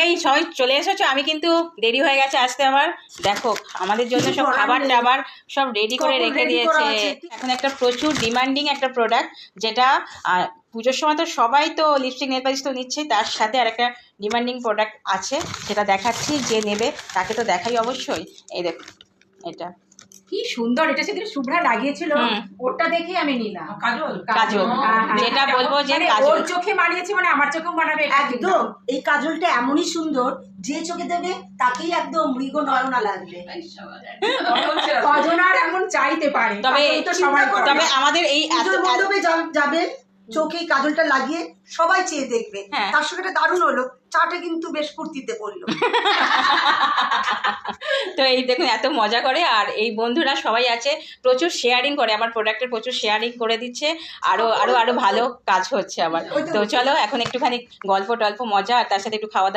এই সবাই চলে এসেছো, আমি কিন্তু দেরি হয়ে গেছে আসতে আমার। দেখো আমাদের জন্য সব খাবার টাবার সব রেডি করে রেখে দিয়েছে। এখন একটা প্রচুর ডিমান্ডিং একটা প্রোডাক্ট, যেটা পুজোর সময় তো সবাই তো লিপস্টিক নেল পালিশ তো নিচ্ছে, তার সাথে আর একটা ডিমান্ডিং প্রোডাক্ট আছে, সেটা দেখাচ্ছি। যে নেবে তাকে তো দেখাই অবশ্যই। এই দেখো এটা কি সুন্দর, এটা সেদিন শুভ্রা লাগিয়েছিল, ওটা দেখে আমি নিলাম। কাজল কাজল যেটা বলবো যে ওর চোখে মানিয়েছে মানে আমার চোখেও মানাবে একদম। এই কাজলটা এমনই সুন্দর, যে চোখে দেবে তাকেই একদম মৃগ নয়না লাগবে। কজন আর এমন চাইতে পারে? তবে আমাদের এই মণ্ডপে যাবে, চোখে কাজলটা লাগিয়ে সবাই চেয়ে দেখবে। তার সঙ্গে একটা দারুণ হলো, চাটা কিন্তু বেশ ফুর্তিতে পড়লো। তো এই দেখুন এত মজা করে, আর এই বন্ধুরা সবাই আছে, প্রচুর শেয়ারিং করে আমার প্রোডাক্টের, প্রচুর শেয়ারিং করে দিচ্ছে, আরো আরো আরো ভালো কাজ হচ্ছে আমার। তো চলো এখন একটুখানি গল্প টল্প মজা, আর তার সাথে একটু খাওয়া দাওয়া